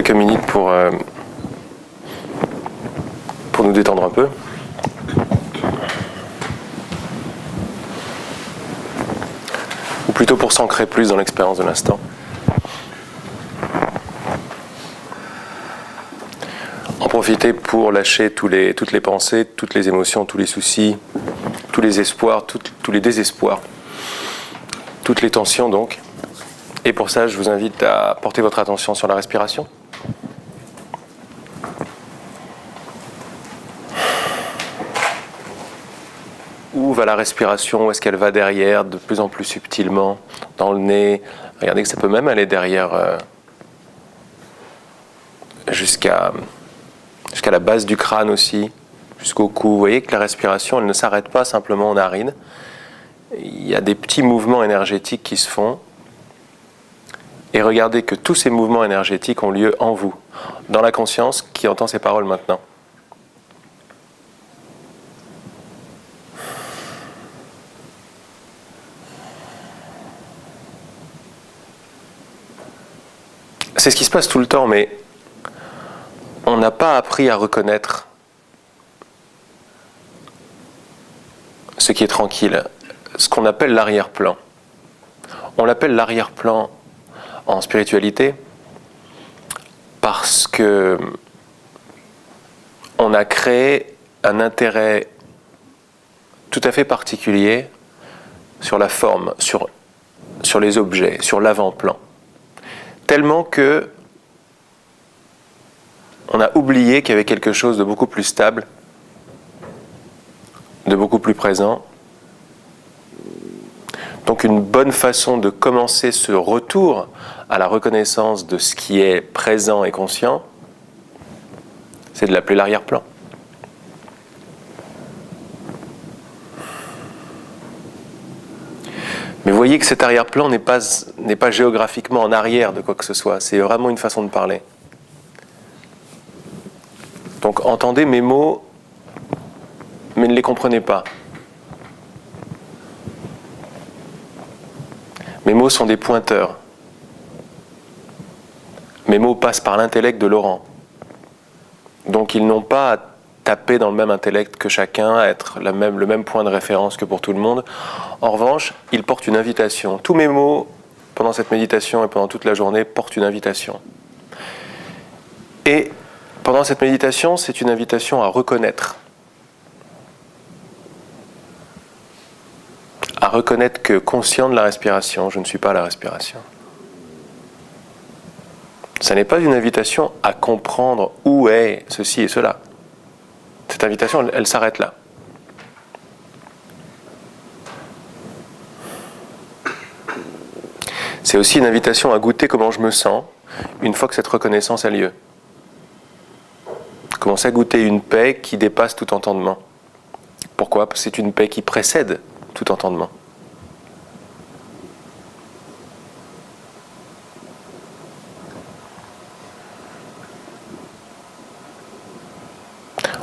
quelques minutes pour nous détendre un peu. Ou plutôt pour s'ancrer plus dans l'expérience de l'instant. En profiter pour lâcher toutes les pensées, toutes les émotions, tous les soucis, tous les espoirs, tous les désespoirs, toutes les tensions donc. Et pour ça, je vous invite à porter votre attention sur la respiration. Où va la respiration? Où est-ce qu'elle va derrière, de plus en plus subtilement, dans le nez? Regardez que ça peut même aller derrière jusqu'à la base du crâne aussi, jusqu'au cou. Vous voyez que la respiration, elle ne s'arrête pas simplement aux narines. Il y a des petits mouvements énergétiques qui se font. Et regardez que tous ces mouvements énergétiques ont lieu en vous, dans la conscience qui entend ces paroles maintenant. C'est ce qui se passe tout le temps, mais on n'a pas appris à reconnaître ce qui est tranquille, ce qu'on appelle l'arrière-plan. On l'appelle l'arrière-plan en spiritualité parce que on a créé un intérêt tout à fait particulier sur la forme, sur les objets, sur l'avant-plan. Tellement que on a oublié qu'il y avait quelque chose de beaucoup plus stable, de beaucoup plus présent. Donc une bonne façon de commencer ce retour à la reconnaissance de ce qui est présent et conscient, c'est de l'appeler l'arrière-plan. Mais vous voyez que cet arrière-plan n'est pas géographiquement en arrière de quoi que ce soit, c'est vraiment une façon de parler. Donc entendez mes mots, mais ne les comprenez pas. Mes mots sont des pointeurs. Mes mots passent par l'intellect de Laurent. Donc ils n'ont pas à taper dans le même intellect que chacun, à être le même point de référence que pour tout le monde. En revanche, ils portent une invitation. Tous mes mots, pendant cette méditation et pendant toute la journée, portent une invitation. Et pendant cette méditation, c'est une invitation à reconnaître. À reconnaître que conscient de la respiration, je ne suis pas la respiration. Ça n'est pas une invitation à comprendre où est ceci et cela. Cette invitation, elle s'arrête là. C'est aussi une invitation à goûter comment je me sens une fois que cette reconnaissance a lieu. Commencer à goûter une paix qui dépasse tout entendement. Pourquoi? Parce que c'est une paix qui précède tout entendement.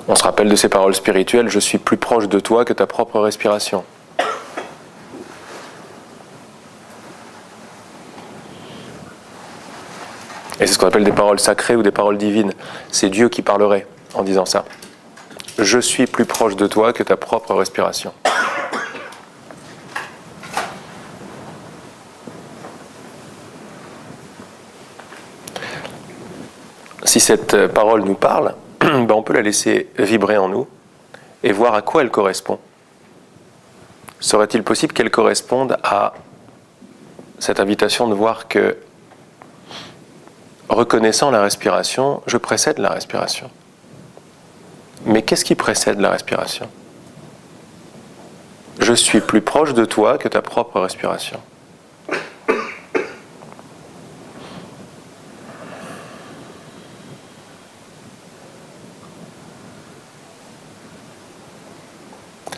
On se rappelle de ces paroles spirituelles, je suis plus proche de toi que ta propre respiration. Et c'est ce qu'on appelle des paroles sacrées ou des paroles divines. C'est Dieu qui parlerait en disant ça. Je suis plus proche de toi que ta propre respiration. Si cette parole nous parle, on peut la laisser vibrer en nous et voir à quoi elle correspond. Serait-il possible qu'elle corresponde à cette invitation de voir que, reconnaissant la respiration, je précède la respiration. Mais qu'est-ce qui précède la respiration? Je suis plus proche de toi que ta propre respiration.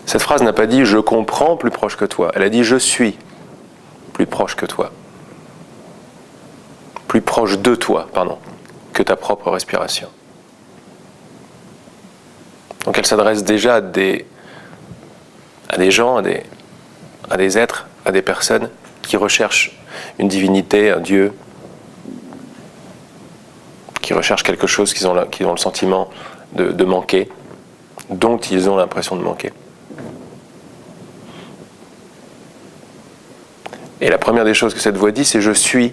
Cette phrase n'a pas dit « je comprends plus proche que toi », elle a dit « je suis plus proche que toi ». Plus proche de toi, que ta propre respiration. Donc elle s'adresse déjà à des gens, à des êtres, à des personnes qui recherchent une divinité, un Dieu, qui recherchent quelque chose qui ont le sentiment de manquer, dont ils ont l'impression de manquer. Et la première des choses que cette voix dit, c'est « je suis »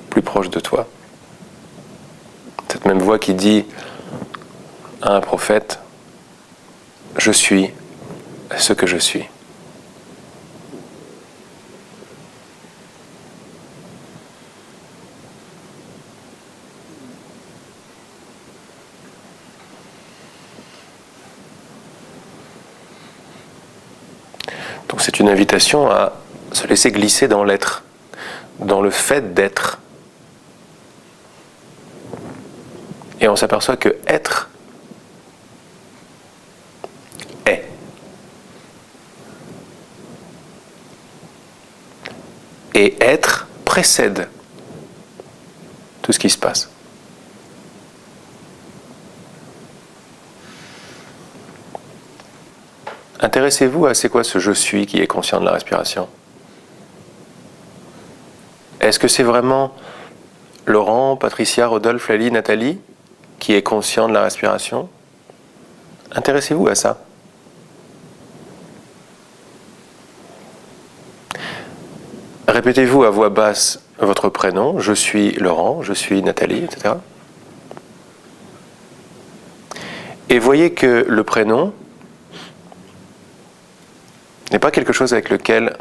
plus proche de toi. Cette même voix qui dit à un prophète « je suis ce que je suis ». Donc c'est une invitation à se laisser glisser dans l'être, dans le fait d'être. Et on s'aperçoit que être est. Et être précède tout ce qui se passe. Intéressez-vous à c'est quoi ce « je suis » qui est conscient de la respiration. Est-ce que c'est vraiment Laurent, Patricia, Rodolphe, Lali, Nathalie qui est conscient de la respiration? Intéressez-vous à ça. Répétez-vous à voix basse votre prénom, je suis Laurent, je suis Nathalie, etc. Et voyez que le prénom n'est pas quelque chose avec lequel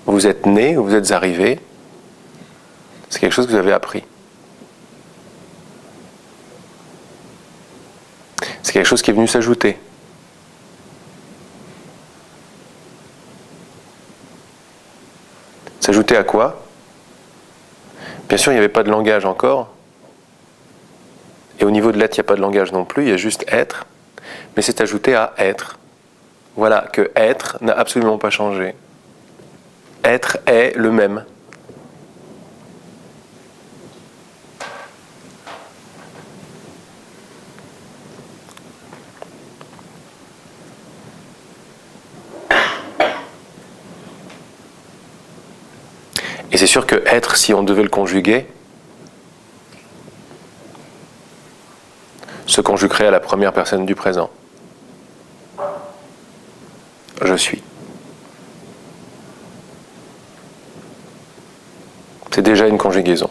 vous êtes né ou vous êtes arrivé, c'est quelque chose que vous avez appris. C'est quelque chose qui est venu s'ajouter. S'ajouter à quoi? Bien sûr, il n'y avait pas de langage encore. Et au niveau de l'être, il n'y a pas de langage non plus, il y a juste être. Mais c'est ajouté à être. Voilà, que être n'a absolument pas changé. Être est le même. Et c'est sûr que être, si on devait le conjuguer, se conjuguerait à la première personne du présent. Je suis. C'est déjà une conjugaison.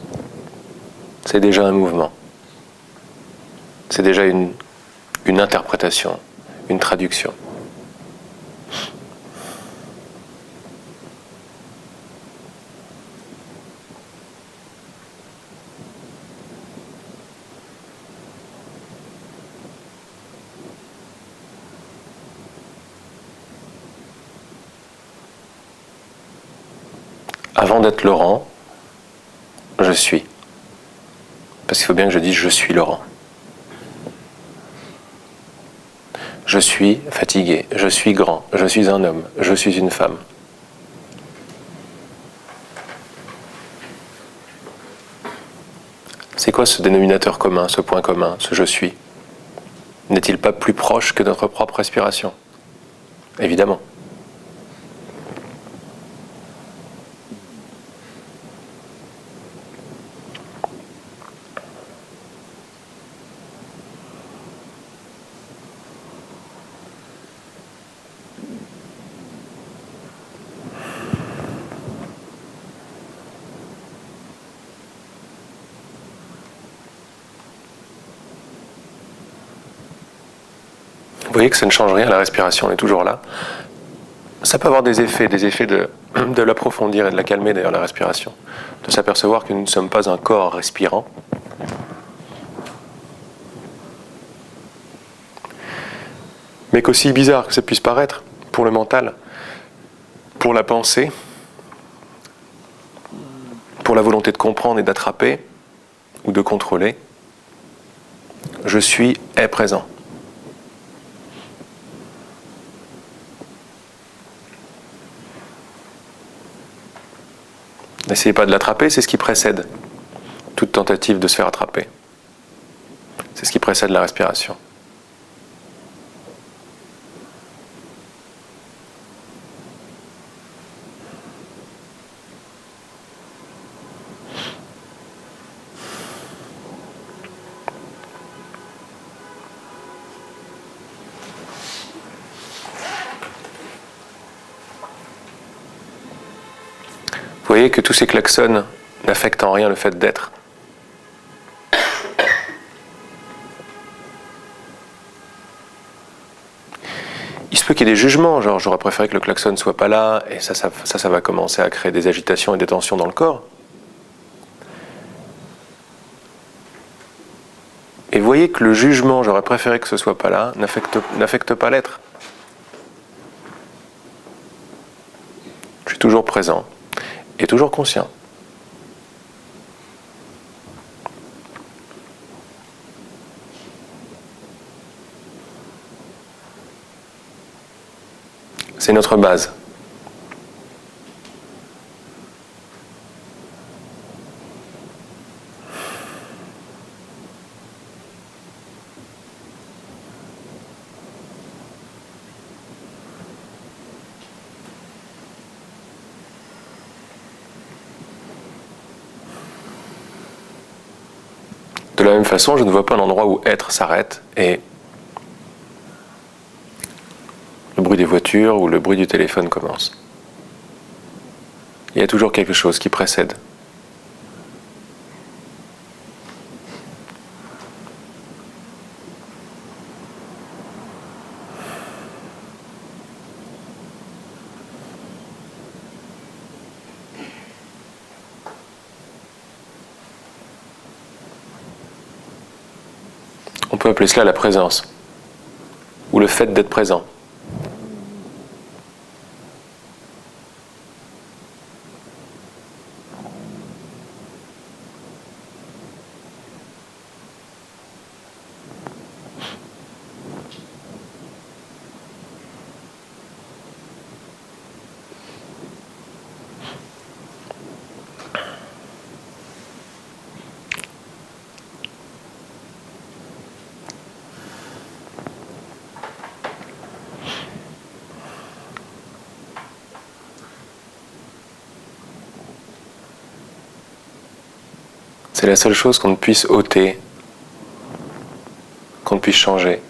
C'est déjà un mouvement. C'est déjà une interprétation, une traduction. Avant d'être Laurent, je suis. Parce qu'il faut bien que je dise je suis Laurent. Je suis fatigué, je suis grand, je suis un homme, je suis une femme. C'est quoi ce dénominateur commun, ce point commun, ce je suis? N'est-il pas plus proche que notre propre respiration? Évidemment. Vous voyez que ça ne change rien, la respiration est toujours là. Ça peut avoir des effets de l'approfondir et de la calmer d'ailleurs la respiration. De s'apercevoir que nous ne sommes pas un corps respirant. Mais qu'aussi bizarre que ça puisse paraître, pour le mental, pour la pensée, pour la volonté de comprendre et d'attraper, ou de contrôler, je suis est présent. N'essayez pas de l'attraper, c'est ce qui précède toute tentative de se faire attraper. C'est ce qui précède la respiration. voyez que tous ces klaxons n'affectent en rien le fait d'être. Il se peut qu'il y ait des jugements, genre j'aurais préféré que le klaxon ne soit pas là, et ça va commencer à créer des agitations et des tensions dans le corps. Et voyez que le jugement, j'aurais préféré que ce soit pas là, n'affecte pas l'être. Je suis toujours présent et toujours conscient. C'est notre base. De la même façon, je ne vois pas un endroit où être s'arrête et le bruit des voitures ou le bruit du téléphone commence. Il y a toujours quelque chose qui précède. On peut appeler cela la présence, ou le fait d'être présent. C'est la seule chose qu'on ne puisse ôter, qu'on ne puisse changer.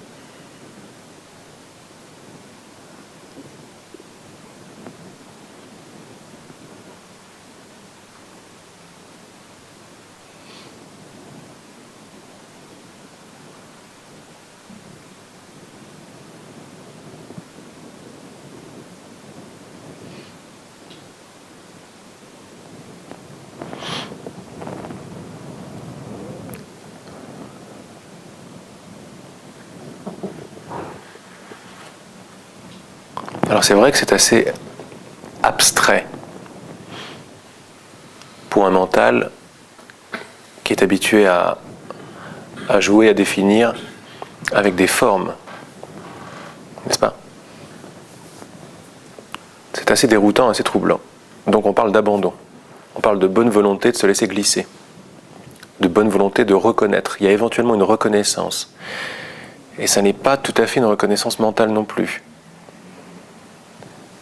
Alors c'est vrai que c'est assez abstrait pour un mental qui est habitué à jouer, à définir avec des formes, n'est-ce pas? C'est assez déroutant, assez troublant. Donc on parle d'abandon, on parle de bonne volonté de se laisser glisser, de bonne volonté de reconnaître. Il y a éventuellement une reconnaissance. Et ça n'est pas tout à fait une reconnaissance mentale non plus.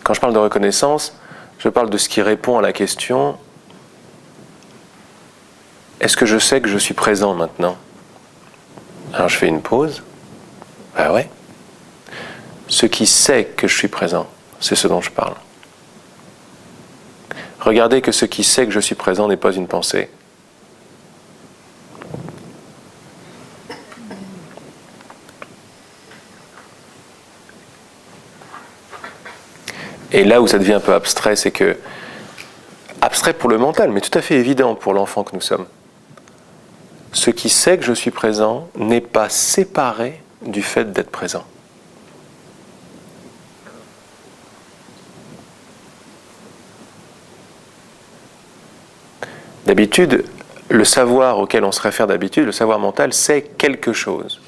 Quand je parle de reconnaissance, je parle de ce qui répond à la question « Est-ce que je sais que je suis présent maintenant ?» Alors je fais une pause. Ben ouais. Ce qui sait que je suis présent, c'est ce dont je parle. Regardez que ce qui sait que je suis présent n'est pas une pensée. Et là où ça devient un peu abstrait, c'est que, abstrait pour le mental, mais tout à fait évident pour l'enfant que nous sommes. Ce qui sait que je suis présent n'est pas séparé du fait d'être présent. D'habitude, le savoir auquel on se réfère d'habitude, le savoir mental, c'est quelque chose.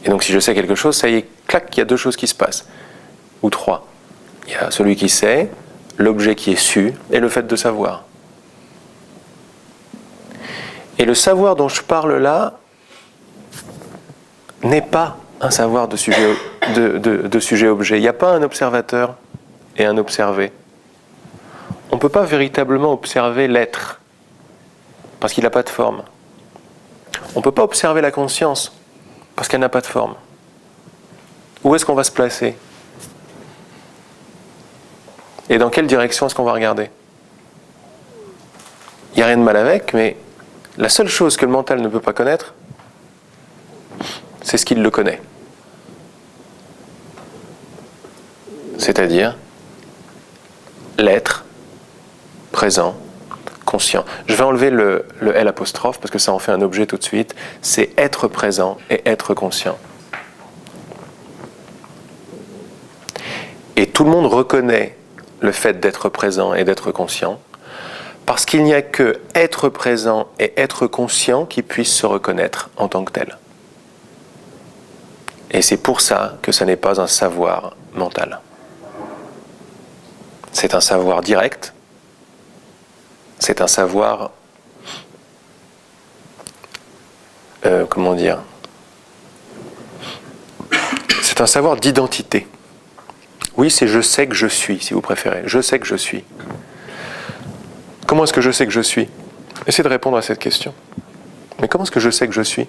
Et donc si je sais quelque chose, ça y est, clac, il y a deux choses qui se passent. Ou trois. Il y a celui qui sait, l'objet qui est su, et le fait de savoir. Et le savoir dont je parle là n'est pas un savoir de sujet-objet. Il n'y a pas un observateur et un observé. On ne peut pas véritablement observer l'être, parce qu'il n'a pas de forme. On ne peut pas observer la conscience, parce qu'elle n'a pas de forme. Où est-ce qu'on va se placer ? Et dans quelle direction est-ce qu'on va regarder? Il n'y a rien de mal avec, mais la seule chose que le mental ne peut pas connaître, c'est ce qu'il le connaît. C'est-à-dire l'être présent, conscient. Je vais enlever le L apostrophe parce que ça en fait un objet tout de suite. C'est être présent et être conscient. Et tout le monde reconnaît le fait d'être présent et d'être conscient parce qu'il n'y a que être présent et être conscient qui puissent se reconnaître en tant que tel. Et c'est pour ça que ça n'est pas un savoir mental. C'est un savoir direct, c'est un savoir, comment dire, c'est un savoir d'identité. Oui, c'est je sais que je suis, si vous préférez. Je sais que je suis. Comment est-ce que je sais que je suis? Essayez de répondre à cette question. Mais comment est-ce que je sais que je suis?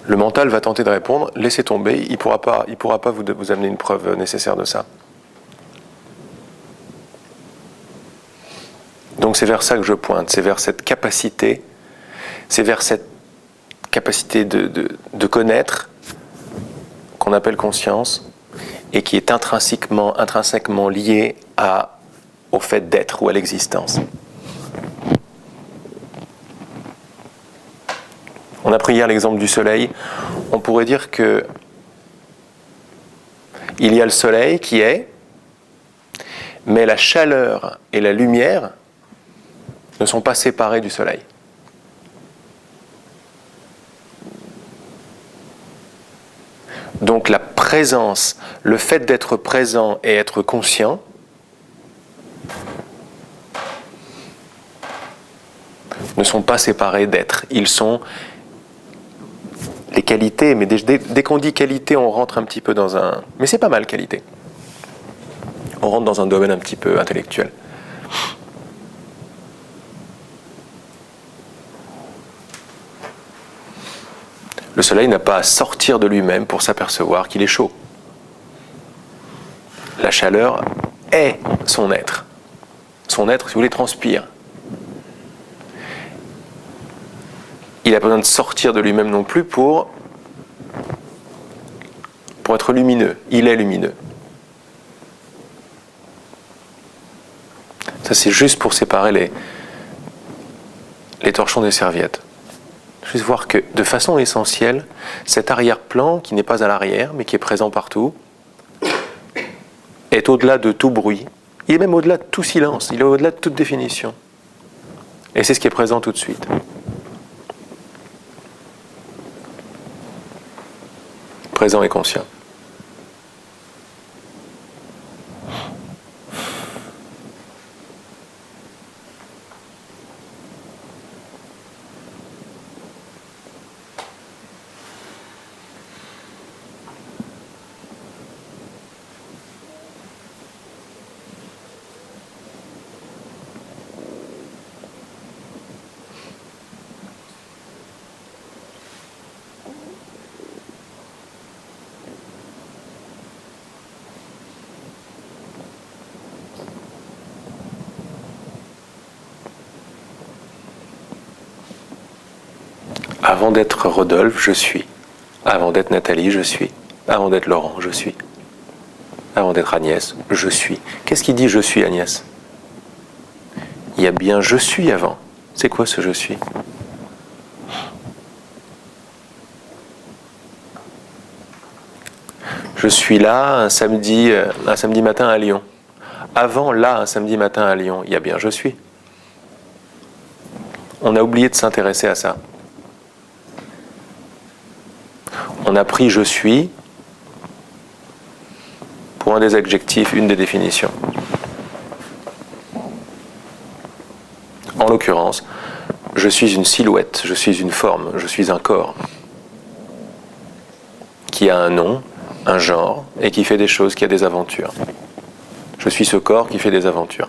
Le mental va tenter de répondre, laissez tomber, il ne pourra pas vous amener une preuve nécessaire de ça. Donc c'est vers ça que je pointe, c'est vers cette capacité, de connaître, qu'on appelle conscience, et qui est intrinsèquement liée au fait d'être ou à l'existence. On a pris hier l'exemple du soleil. On pourrait dire que il y a le soleil qui est, mais la chaleur et la lumière ne sont pas séparés du soleil. Donc la présence, le fait d'être présent et être conscient, ne sont pas séparés d'être. Ils sont les qualités, mais dès qu'on dit qualité, on rentre un petit peu dans un... Mais c'est pas mal, qualité. On rentre dans un domaine un petit peu intellectuel. Le soleil n'a pas à sortir de lui-même pour s'apercevoir qu'il est chaud. La chaleur est son être. Son être, si vous voulez, transpire. Il n'a pas besoin de sortir de lui-même non plus pour être lumineux. Il est lumineux. Ça, c'est juste pour séparer les torchons des serviettes. Juste voir que, de façon essentielle, cet arrière-plan, qui n'est pas à l'arrière, mais qui est présent partout, est au-delà de tout bruit. Il est même au-delà de tout silence. Il est au-delà de toute définition. Et c'est ce qui est présent tout de suite. Présent et conscient. Avant d'être Rodolphe, je suis. Avant d'être Nathalie, je suis. Avant d'être Laurent, je suis. Avant d'être Agnès, je suis. Qu'est-ce qui dit je suis, Agnès? Il y a bien je suis avant. C'est quoi ce je suis? Je suis là un samedi matin à Lyon. Avant là, un samedi matin à Lyon, il y a bien je suis. On a oublié de s'intéresser à ça. On a pris je suis pour un des adjectifs, une des définitions. En l'occurrence, je suis une silhouette, je suis une forme, je suis un corps qui a un nom, un genre et qui fait des choses, qui a des aventures. Je suis ce corps qui fait des aventures.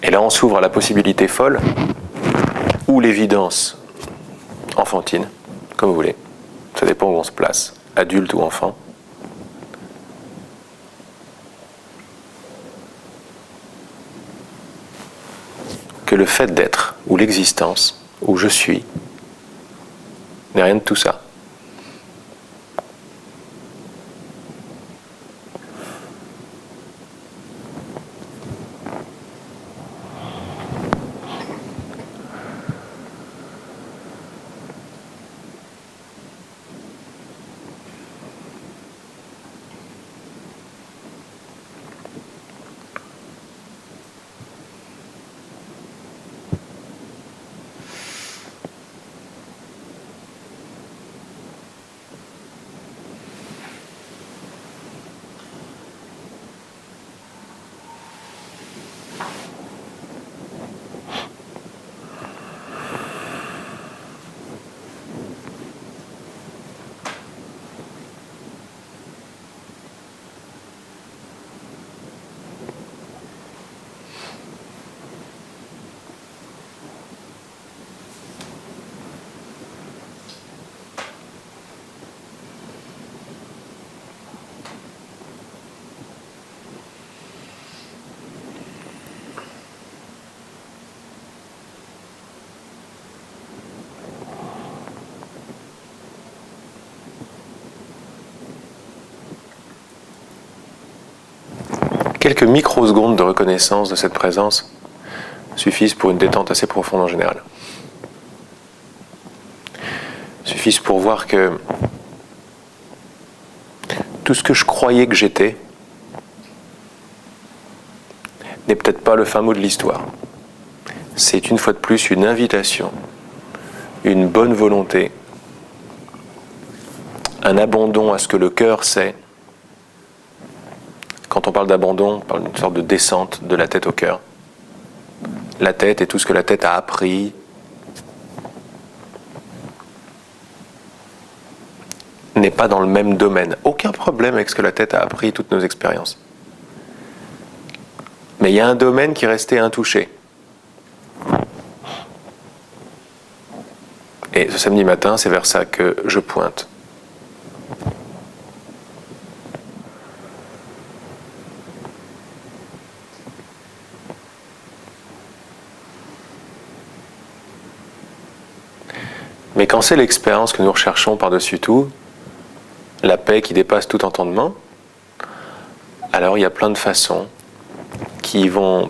Et là, on s'ouvre à la possibilité folle ou l'évidence enfantine, comme vous voulez. Ça dépend où on se place. adulte ou enfant, que le fait d'être, ou l'existence, ou je suis, n'est rien de tout ça. Quelques microsecondes de reconnaissance de cette présence suffisent pour une détente assez profonde en général. Suffisent pour voir que tout ce que je croyais que j'étais n'est peut-être pas le fin mot de l'histoire. C'est une fois de plus une invitation, une bonne volonté, un abandon à ce que le cœur sait. Quand on parle d'abandon, on parle d'une sorte de descente de la tête au cœur. La tête et tout ce que la tête a appris, n'est pas dans le même domaine. Aucun problème avec ce que la tête a appris, toutes nos expériences. Mais il y a un domaine qui est resté intouché. Et ce samedi matin, c'est vers ça que je pointe. Mais quand c'est l'expérience que nous recherchons par-dessus tout, la paix qui dépasse tout entendement, alors il y a plein de façons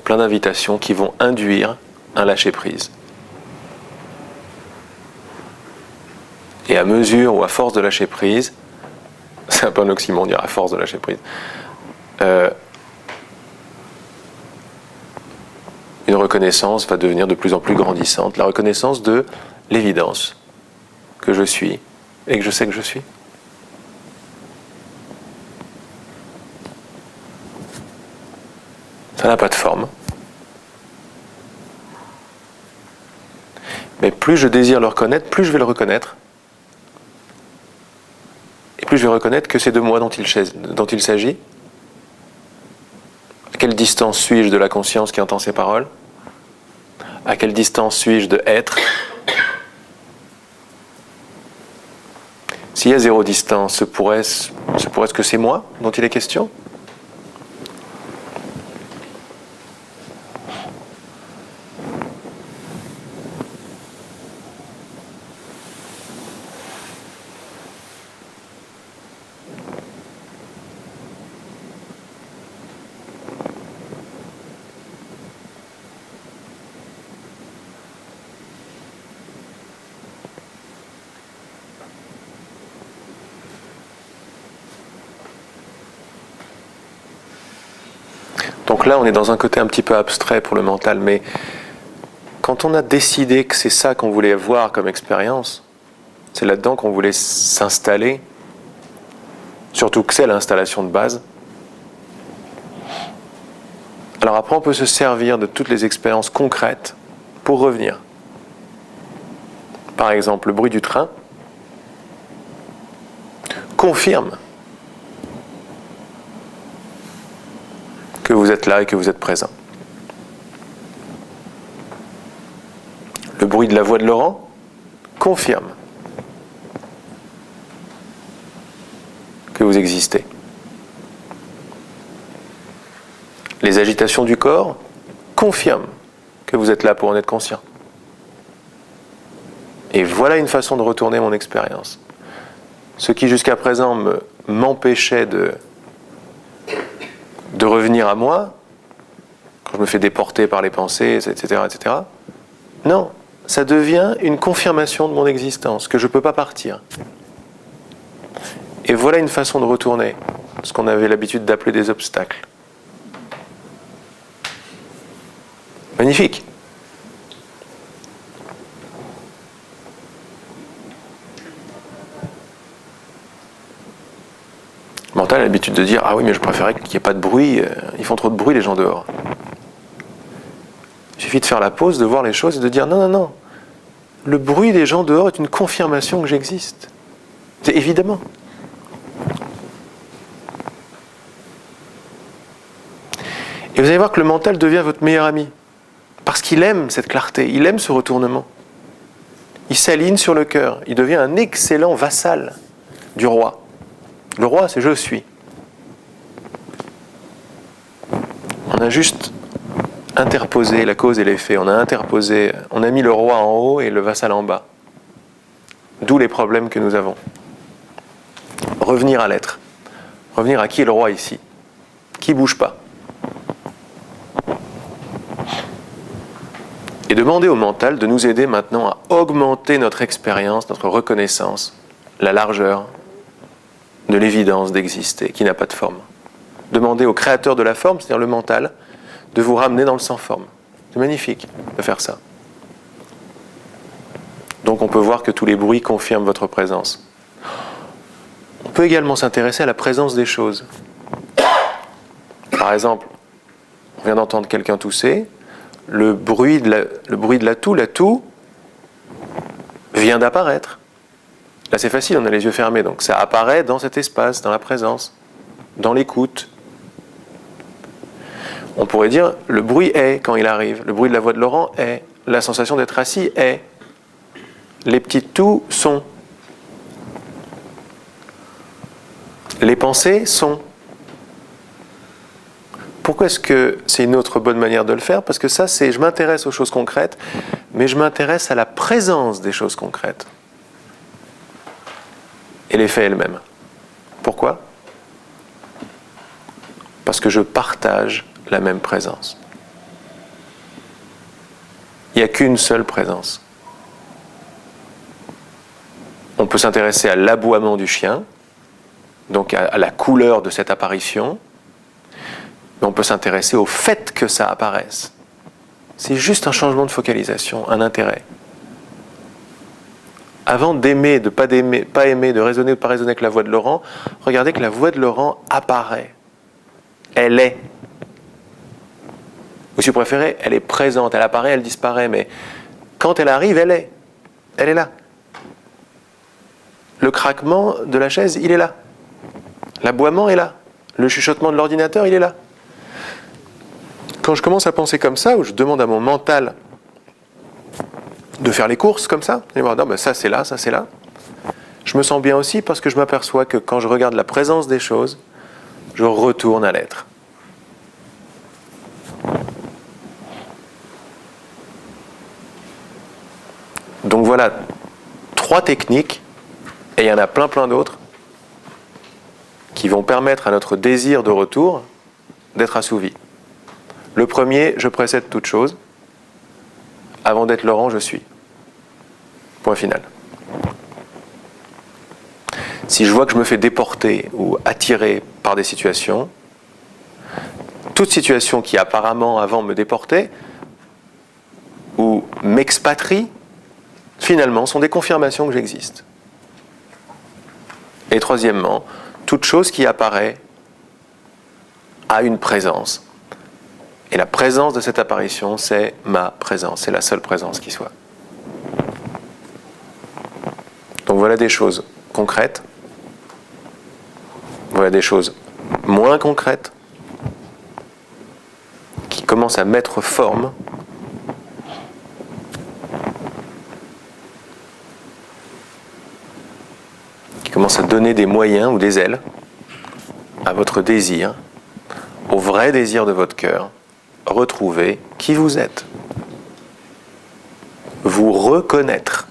plein d'invitations qui vont induire un lâcher-prise. Et à mesure ou à force de lâcher-prise, c'est un peu un oxymore dire à force de lâcher-prise, une reconnaissance va devenir de plus en plus grandissante, la reconnaissance de l'évidence que je suis et que je sais que je suis. Ça n'a pas de forme. Mais plus je désire le reconnaître, plus je vais le reconnaître. Et plus je vais reconnaître que c'est de moi dont il s'agit. À quelle distance suis-je de la conscience qui entend ces paroles? À quelle distance suis-je de être? S'il y a zéro distance, ce pourrait-ce que c'est moi dont il est question? Donc là, on est dans un côté un petit peu abstrait pour le mental, mais quand on a décidé que c'est ça qu'on voulait voir comme expérience, c'est là-dedans qu'on voulait s'installer, surtout que c'est l'installation de base. Alors après, on peut se servir de toutes les expériences concrètes pour revenir. Par exemple, le bruit du train confirme que vous êtes là et que vous êtes présent. Le bruit de la voix de Laurent confirme que vous existez. Les agitations du corps confirment que vous êtes là pour en être conscient. Et voilà une façon de retourner mon expérience. Ce qui jusqu'à présent m'empêchait de revenir à moi, quand je me fais déporter par les pensées, etc., etc., non, ça devient une confirmation de mon existence, que je ne peux pas partir. Et voilà une façon de retourner ce qu'on avait l'habitude d'appeler des obstacles. Magnifique. Le mental a l'habitude de dire « Ah oui, mais je préférais qu'il n'y ait pas de bruit, ils font trop de bruit les gens dehors. » Il suffit de faire la pause, de voir les choses et de dire « Non, non, non, le bruit des gens dehors est une confirmation que j'existe. » C'est évidemment. Et vous allez voir que le mental devient votre meilleur ami. Parce qu'il aime cette clarté, il aime ce retournement. Il s'aligne sur le cœur, il devient un excellent vassal du roi. Le roi, c'est « je suis ». On a juste interposé la cause et l'effet, on a mis le roi en haut et le vassal en bas. D'où les problèmes que nous avons. Revenir à l'être. Revenir à qui est le roi ici. Qui ne bouge pas. Et demander au mental de nous aider maintenant à augmenter notre expérience, notre reconnaissance, la largeur de l'évidence d'exister, qui n'a pas de forme. Demandez au créateur de la forme, c'est-à-dire le mental, de vous ramener dans le sans forme. C'est magnifique de faire ça. Donc on peut voir que tous les bruits confirment votre présence. On peut également s'intéresser à la présence des choses. Par exemple, on vient d'entendre quelqu'un tousser, le bruit de la toux vient d'apparaître. Là c'est facile, on a les yeux fermés, donc ça apparaît dans cet espace, dans la présence, dans l'écoute. On pourrait dire, le bruit est quand il arrive, le bruit de la voix de Laurent est, la sensation d'être assis est, les petites toux sont, les pensées sont. Pourquoi est-ce que c'est une autre bonne manière de le faire ? Parce que ça, c'est, je m'intéresse aux choses concrètes, mais je m'intéresse à la présence des choses concrètes. Et l'effet est le même. Pourquoi ? Parce que je partage la même présence. Il n'y a qu'une seule présence. On peut s'intéresser à l'aboiement du chien, donc à la couleur de cette apparition, mais on peut s'intéresser au fait que ça apparaisse. C'est juste un changement de focalisation, un intérêt. Avant d'aimer, de pas aimer, de raisonner ou de pas raisonner avec la voix de Laurent, regardez que la voix de Laurent apparaît. Elle est. Ou si vous préférez, elle est présente, elle apparaît, elle disparaît, mais quand elle arrive, elle est. Elle est là. Le craquement de la chaise, il est là. L'aboiement est là. Le chuchotement de l'ordinateur, il est là. Quand je commence à penser comme ça, où je demande à mon mental de faire les courses comme ça, et voir, non, ben ça c'est là, je me sens bien aussi parce que je m'aperçois que quand je regarde la présence des choses, je retourne à l'être. Donc voilà 3 techniques, et il y en a plein d'autres, qui vont permettre à notre désir de retour d'être assouvi. Le premier, je précède toute chose. Avant d'être Laurent, je suis. Point final. Si je vois que je me fais déporter ou attirer par des situations, toute situation qui apparemment avant me déportait ou m'expatrie, finalement, sont des confirmations que j'existe. Et troisièmement, toute chose qui apparaît a une présence. Et la présence de cette apparition, c'est ma présence, c'est la seule présence qui soit. Donc voilà des choses concrètes, voilà des choses moins concrètes, qui commencent à mettre forme, qui commencent à donner des moyens ou des ailes à votre désir, au vrai désir de votre cœur, retrouver qui vous êtes. Vous reconnaître.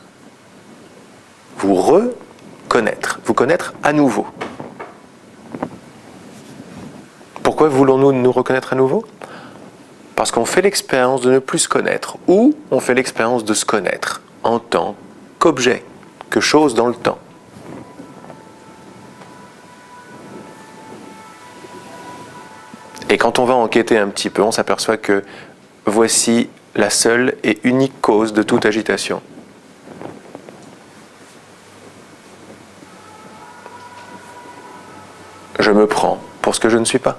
Vous reconnaître. Vous connaître à nouveau. Pourquoi voulons-nous nous reconnaître à nouveau ? Parce qu'on fait l'expérience de ne plus se connaître, ou on fait l'expérience de se connaître en tant qu'objet, que chose dans le temps. Et quand on va enquêter un petit peu, on s'aperçoit que voici la seule et unique cause de toute agitation. Je me prends pour ce que je ne suis pas.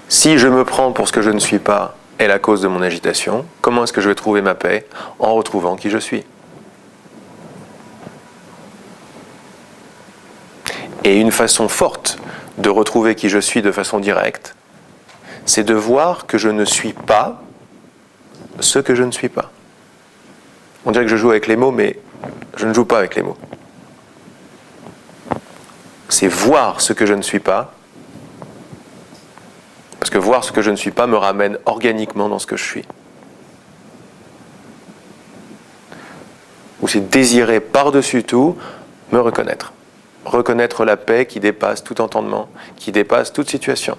Si je me prends pour ce que je ne suis pas est la cause de mon agitation, comment est-ce que je vais trouver ma paix en retrouvant qui je suis ? Et une façon forte de retrouver qui je suis de façon directe, c'est de voir que je ne suis pas ce que je ne suis pas. On dirait que je joue avec les mots, mais je ne joue pas avec les mots. C'est voir ce que je ne suis pas, parce que voir ce que je ne suis pas me ramène organiquement dans ce que je suis. Ou c'est désirer par-dessus tout me reconnaître. Reconnaître la paix qui dépasse tout entendement, qui dépasse toute situation.